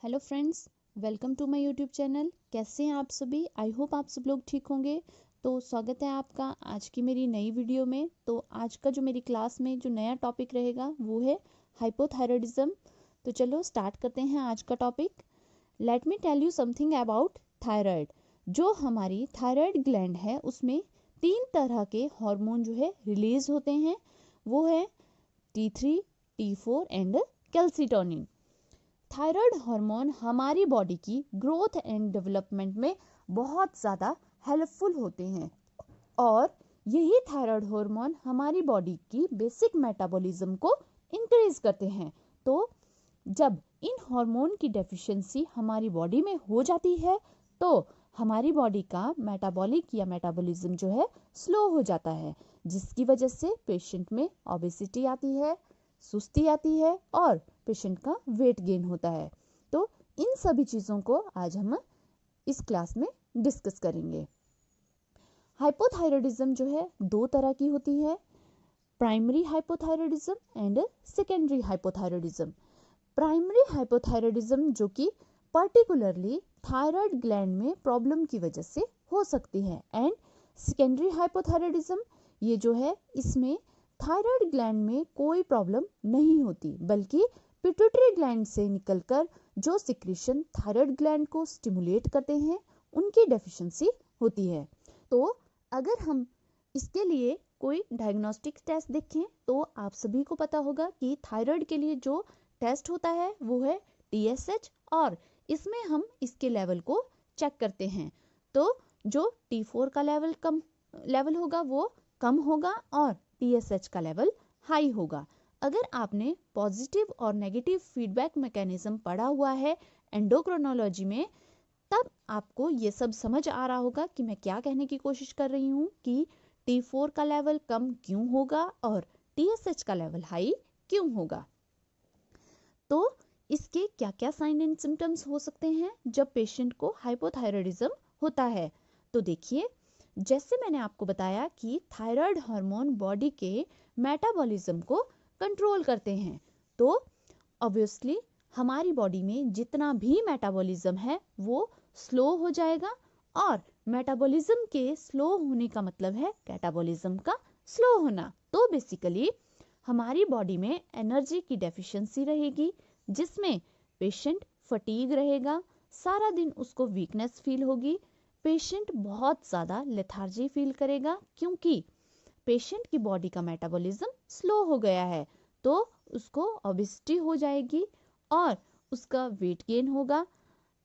Hello friends, welcome to my YouTube channel. कैसे हैं आप सभी? आई होप आप सब लोग ठीक होंगे। तो स्वागत है आपका आज की मेरी नई वीडियो में। तो आज का जो मेरी क्लास में जो नया टॉपिक रहेगा वो है हाइपोथायराइडिज्म। तो चलो स्टार्ट करते हैं आज का topic. Let me tell you something about thyroid. जो हमारी थायराइड ग्लैंड है उसमें 3 तरह के हार्मोन जो है रिलीज होते हैं। वो है T3, T4 and calcitonin. Thyroid hormone हमारी बॉडी की ग्रोथ एंड डेवलपमेंट में बहुत ज़्यादा हेल्पफुल होते हैं और यही थायराइड हार्मोन हमारी बॉडी की बेसिक मेटाबॉलिज्म को इंक्रीज करते हैं। तो जब इन हार्मोन की डेफिशिएंसी हमारी बॉडी में हो जाती है तो हमारी बॉडी का मेटाबॉलिक या मेटाबॉलिज्म जो है स्लो हो जाता है, जिसकी वजह से पेशेंट में ओबेसिटी आती है, सुस्ती आती है और पेशेंट का वेट गेन होता है। तो इन सभी चीज़ों को आज हम इस क्लास में डिस्कस करेंगे। हाइपोथायराइडिज्म जो है 2 तरह की होती है, primary hypothyroidism and secondary hypothyroidism. Primary hypothyroidism जो कि पर्टिकुलरली थायराइड ग्लैंड में प्रॉब्लम की वजह से हो सकती है, एंड सेकेंडरी हाइपोथायराइडिज्म ये जो है इसमें थायराइड ग्लैंड में कोई प्रॉब्लम नहीं होती, बल्कि पिट्यूटरी ग्लैंड से निकलकर जो सिक्रीशन थायराइड ग्लैंड को स्टिमुलेट करते हैं उनकी डेफिशिएंसी होती है। तो अगर हम इसके लिए कोई डायग्नोस्टिक टेस्ट देखें तो आप सभी को पता होगा कि थायराइड के लिए जो टेस्ट होता है वो है TSH, और इसमें हम इसके लेवल को चेक करते हैं। तो जो T4 का लेवल होगा वो कम होगा और TSH का लेवल हाई होगा। अगर आपने पॉजिटिव और नेगेटिव फीडबैक मैकेनिज्म पढ़ा हुआ है एंडोक्रिनोलॉजी में, तब आपको ये सब समझ आ रहा होगा कि मैं क्या कहने की कोशिश कर रही हूँ कि T4 का लेवल कम क्यों होगा और TSH का लेवल हाई क्यों होगा। तो इसके क्या क्या साइन एंड सिम्टम्स हो सकते हैं जब पेशेंट को हाइपोथायराइडिज्म होता है। तो देखिए, जैसे मैंने आपको बताया कि थायराइड हार्मोन बॉडी के मेटाबॉलिज्म को कंट्रोल करते हैं, तो ऑब्वियसली हमारी बॉडी में जितना भी मेटाबॉलिज्म है वो स्लो हो जाएगा, और मेटाबॉलिज्म के स्लो होने का मतलब है कैटाबॉलिज्म का स्लो होना। तो बेसिकली हमारी बॉडी में एनर्जी की डेफिशिएंसी रहेगी, जिसमें पेशेंट फटीग रहेगा, सारा दिन उसको वीकनेस फील होगी, पेशेंट बहुत ज़्यादा लेथार्जी फील करेगा क्योंकि पेशेंट की बॉडी का मेटाबॉलिज्म स्लो हो गया है। तो उसको ओबेसिटी हो जाएगी और उसका वेट गेन होगा,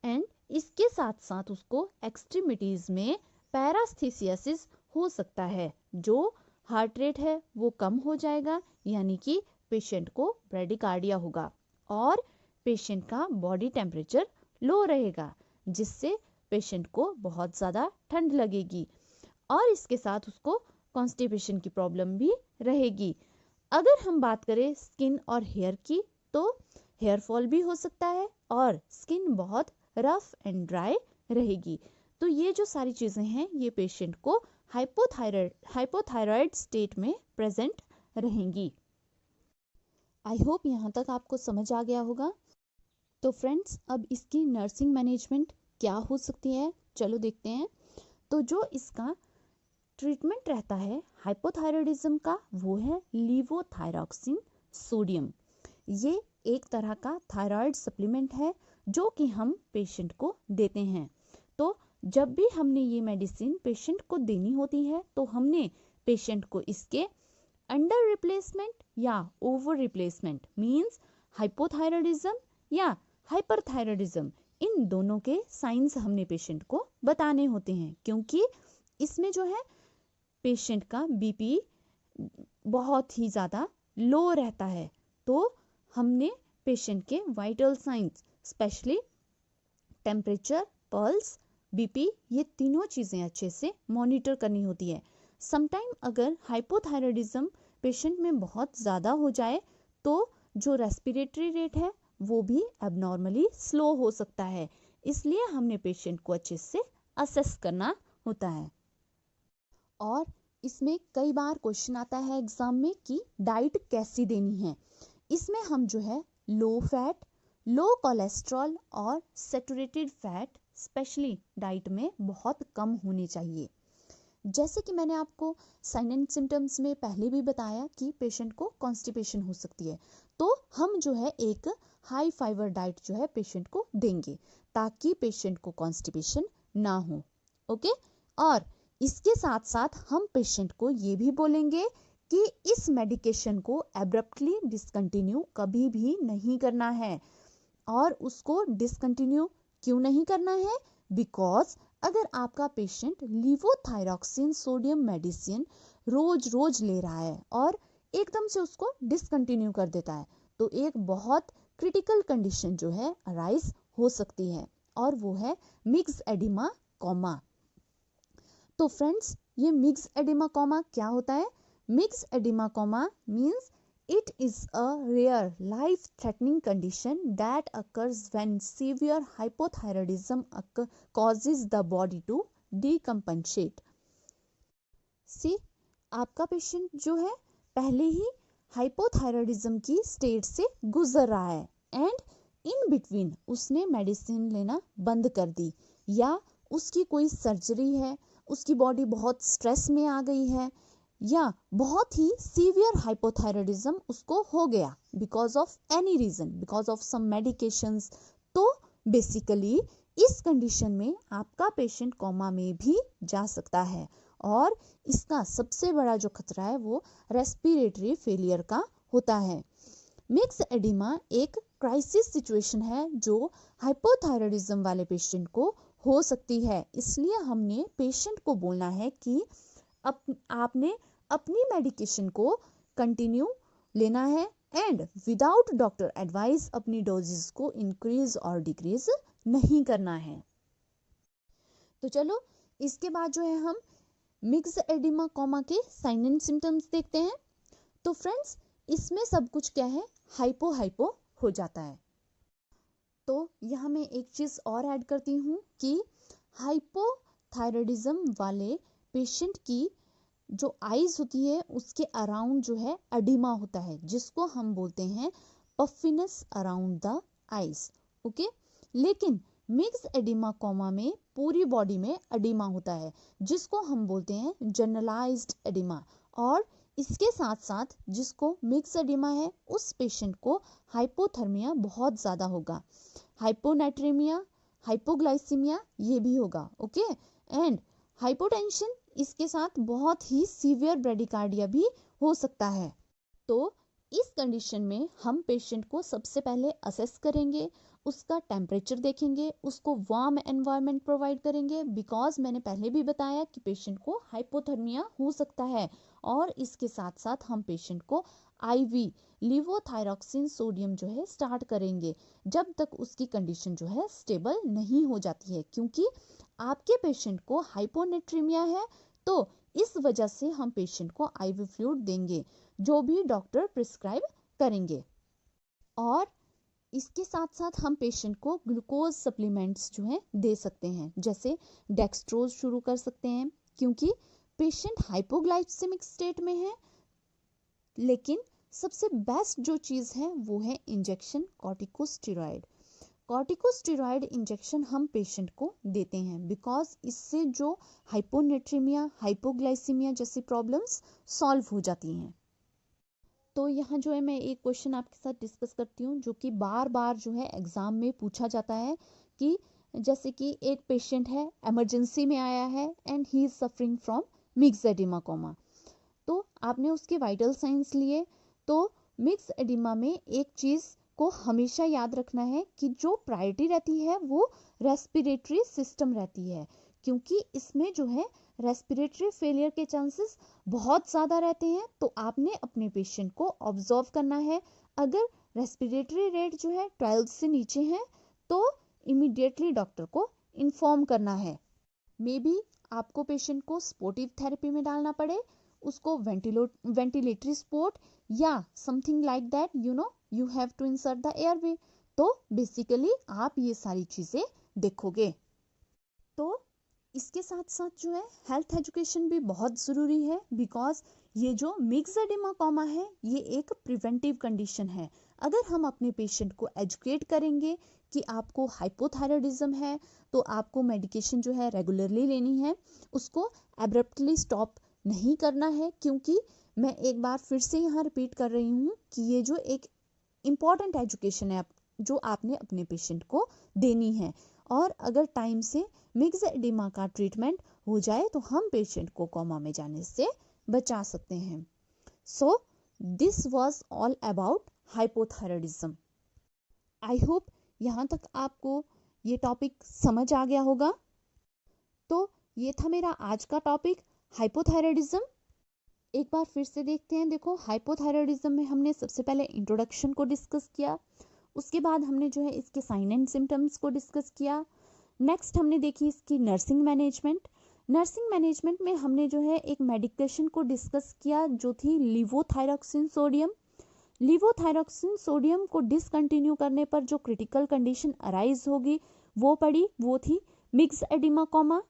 एंड इसके साथ साथ उसको एक्सट्रीमिटीज़ में पैरास्थीसियासिस हो सकता है। जो हार्ट रेट है वो कम हो जाएगा, यानी कि पेशेंट को ब्रेडिकार्डिया होगा, और पेशेंट का बॉडी टेम्परेचर लो रहेगा, जिससे पेशेंट को बहुत ज़्यादा ठंड लगेगी, और इसके साथ उसको कॉन्स्टिपेशन की प्रॉब्लम भी रहेगी। अगर हम बात करें स्किन और हेयर की, तो हेयर फॉल भी हो सकता है और स्किन बहुत रफ एंड ड्राई रहेगी। तो ये जो सारी चीज़ें हैं ये पेशेंट को हाइपोथायराइड स्टेट में प्रेजेंट रहेंगी। आई होप यहाँ तक आपको समझ आ गया होगा। तो फ्रेंड्स, अब इसकी नर्सिंग मैनेजमेंट क्या हो सकती है, चलो देखते हैं। तो जो इसका ट्रीटमेंट रहता है हाइपोथायराइडिज्म का वो है लीवोथायरॉक्सिन सोडियम। ये एक तरह का थायराइड सप्लीमेंट है जो कि हम पेशेंट को देते हैं। तो जब भी हमने ये मेडिसिन पेशेंट को देनी होती है तो हमने पेशेंट को इसके अंडर रिप्लेसमेंट या ओवर रिप्लेसमेंट मींस हाइपोथायराइडिज्म या हाइपरथायराइडिज्म, इन दोनों के साइंस हमने पेशेंट को बताने होते हैं, क्योंकि इसमें जो है पेशेंट का बीपी बहुत ही ज़्यादा लो रहता है। तो हमने पेशेंट के vital science specially temperature, pulse, BP, ये तीनों चीज़ें अच्छे से मॉनिटर करनी होती है। समटाइम अगर हाइपोथायराइडिज्म पेशेंट में बहुत ज़्यादा हो जाए तो जो रेस्पिरेटरी रेट है वो भी एबनॉर्मली स्लो हो सकता है, इसलिए हमने पेशेंट को अच्छे से असेस करना होता है। और इसमें कई बार क्वेश्चन आता है एग्जाम में कि डाइट कैसी देनी है। इसमें हम जो है लो फैट, लो कोलेस्ट्रॉल और सैचुरेटेड फैट स्पेशली डाइट में बहुत कम होने चाहिए। जैसे कि मैंने आपको साइन एंड सिम्टम्स में पहले भी बताया कि पेशेंट को कॉन्स्टिपेशन हो सकती है, तो हम जो है एक हाई फाइबर डाइट जो है पेशेंट को देंगे ताकि पेशेंट को कॉन्स्टिपेशन ना हो। ओके, और इसके साथ साथ हम पेशेंट को ये भी बोलेंगे कि इस मेडिकेशन को एब्रप्टली डिसकंटिन्यू कभी भी नहीं करना है। और उसको डिसकंटिन्यू क्यों नहीं करना है? बिकॉज अगर आपका पेशेंट लिवोथायरॉक्सिन सोडियम मेडिसिन रोज रोज ले रहा है और एकदम से उसको डिसकंटिन्यू कर देता है, तो एक बहुत क्रिटिकल कंडीशन जो है अराइज हो सकती है, और वो है मिक्स एडिमा कोमा। तो फ्रेंड्स, ये मिक्स एडिमा कोमा क्या होता है? Myxoedema coma means it is a rare life-threatening condition that occurs when severe hypothyroidism causes the body to decompensate. See, आपका पेशेंट जो है पहले ही हाइपोथायरॉयडिज्म की स्टेट से गुजर रहा है एंड इन बिटवीन उसने मेडिसिन लेना बंद कर दी, या उसकी कोई सर्जरी है, उसकी बॉडी बहुत स्ट्रेस में आ गई है, या बहुत ही सीवियर हाइपोथायरॉयडिज्म उसको हो गया because of any reason, because of some medications. तो बेसिकली इस कंडीशन में आपका पेशेंट कोमा में भी जा सकता है, और इसका सबसे बड़ा जो खतरा है वो रेस्पिरेटरी फेलियर का होता है। मिक्स एडिमा एक क्राइसिस सिचुएशन है जो हाइपोथायरॉयडिज्म वाले पेशेंट को हो सकती है, इसलिए हमने पेशेंट को बोलना है कि आपने अपनी मेडिकेशन को कंटिन्यू लेना है एंड विदाउट डॉक्टर एडवाइस अपनी डोजेस को इंक्रीज और डिक्रीज नहीं करना है। तो चलो इसके बाद जो है हम मिक्स एडिमा कोमा के साइन एंड सिम्टम्स देखते हैं। तो फ्रेंड्स, इसमें सब कुछ क्या है, हाइपो हाइपो हो जाता है। तो यहाँ मैं एक चीज और ऐड करती हूँ कि हाइपोथायरॉयडिज्म वाले पेशेंट की जो आईज होती है उसके अराउंड जो है एडिमा होता है, जिसको हम बोलते हैं puffiness around the eyes. Okay, लेकिन मिक्स एडिमा कोमा में पूरी बॉडी में एडिमा होता है, जिसको हम बोलते हैं जनरलाइज्ड एडिमा। और इसके साथ साथ जिसको मिक्स एडिमा है उस पेशेंट को हाइपोथर्मिया बहुत ज़्यादा होगा, हाइपोनेट्रेमिया, हाइपोग्लाइसीमिया ये भी होगा। ओके, एंड हाइपोटेंशन, इसके साथ बहुत ही सीवियर ब्रेडिकार्डिया भी हो सकता है। तो इस कंडीशन में हम पेशेंट को सबसे पहले असेस करेंगे, उसका टेम्परेचर देखेंगे, उसको वार्म एनवायरनमेंट प्रोवाइड करेंगे, बिकॉज मैंने पहले भी बताया कि पेशेंट को हाइपोथर्मिया हो सकता है। और इसके साथ साथ हम पेशेंट को आईवी लिवोथायरॉक्सिन सोडियम जो है स्टार्ट करेंगे जब तक उसकी कंडीशन जो है स्टेबल नहीं हो जाती है, क्योंकि आपके पेशेंट को हाइपोनेट्रीमिया है, तो इस वजह से हम पेशेंट को आईवी फ्लूइड देंगे जो भी डॉक्टर प्रिस्क्राइब करेंगे। और इसके साथ साथ हम पेशेंट को ग्लूकोज सप्लीमेंट्स जो है दे सकते हैं, जैसे डेक्सट्रोज शुरू कर सकते हैं, क्योंकि पेशेंट हाइपोग्लाइसेमिक स्टेट में है। लेकिन सबसे बेस्ट जो चीज़ है वो है इंजेक्शन कॉर्टिकोस्टेरॉइड। कॉर्टिकोस्टेरॉइड इंजेक्शन हम पेशेंट को देते हैं बिकॉज इससे जो हाइपोनेट्रीमिया, हाइपोग्लाइसीमिया जैसी प्रॉब्लम्स सॉल्व हो जाती हैं। तो यहाँ जो है मैं एक क्वेश्चन आपके साथ डिस्कस करती हूँ जो कि बार बार जो है एग्जाम में पूछा जाता है, कि जैसे कि एक पेशेंट है, इमरजेंसी में आया है and he is suffering from myxoedema coma. तो आपने उसके वाइटल साइंस लिए, तो मिक्स एडिमा में एक चीज़ को हमेशा याद रखना है कि जो प्रायोरिटी रहती है वो रेस्पिरेटरी सिस्टम रहती है, क्योंकि इसमें जो है रेस्पिरेटरी फेलियर के चांसेस बहुत ज़्यादा रहते हैं। तो आपने अपने पेशेंट को ऑब्जर्व करना है, अगर रेस्पिरेटरी रेट जो है 12 से नीचे है तो इमीडिएटली डॉक्टर को इन्फॉर्म करना है। मे बी आपको पेशेंट को सपोर्टिव थेरेपी में डालना पड़े, उसको वेंटिलेटरी सपोर्ट या something like that, you have to insert the airway. तो बेसिकली आप ये सारी चीज़ें देखोगे। तो इसके साथ साथ जो है हेल्थ एजुकेशन भी बहुत ज़रूरी है, बिकॉज ये जो मिक्स एडिमा कोमा है ये एक प्रिवेंटिव कंडीशन है। अगर हम अपने पेशेंट को एजुकेट करेंगे कि आपको हाइपोथायराइडिज्म है तो आपको मेडिकेशन जो है रेगुलरली लेनी है, उसको एब्रप्टली स्टॉप नहीं करना है, क्योंकि मैं एक बार फिर से यहाँ रिपीट कर रही हूँ कि ये जो एक इम्पॉर्टेंट एजुकेशन है जो आपने अपने पेशेंट को देनी है। और अगर टाइम से मिक्स्ड एडिमा का ट्रीटमेंट हो जाए तो हम पेशेंट को कोमा में जाने से बचा सकते हैं। So this was all about hypothyroidism. I hope यहाँ तक आपको ये टॉपिक समझ आ गया होगा। तो ये था मेरा आज का टॉपिक, हाइपोथायराइडिज्म। एक बार फिर से देखते हैं। देखो, हाइपोथायराइडिज्म में हमने सबसे पहले इंट्रोडक्शन को डिस्कस किया, उसके बाद हमने जो है इसके साइन एंड सिम्टम्स को डिस्कस किया। नेक्स्ट हमने देखी इसकी नर्सिंग मैनेजमेंट। नर्सिंग मैनेजमेंट में हमने जो है एक मेडिकेशन को डिस्कस किया जो थी लिवोथायरॉक्सिन सोडियम। लिवोथायरॉक्सिन सोडियम को डिसकंटिन्यू करने पर जो क्रिटिकल कंडीशन अराइज होगी वो पड़ी, वो थी मिक्स्ड एडिमा कोमा।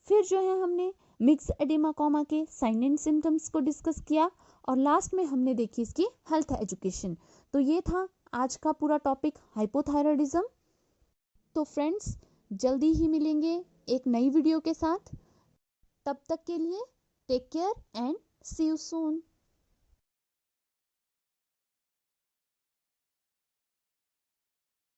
फिर जो है हमने मिक्स्ड एडिमा कोमा के साइन एंड सिम्टम्स को डिस्कस किया और लास्ट में हमने देखी इसकी हेल्थ एजुकेशन। तो ये था आज का पूरा टॉपिक हाइपोथायराइडिज्म। तो फ्रेंड्स, जल्दी ही मिलेंगे एक नई वीडियो के साथ। तब तक के लिए take care and see you soon.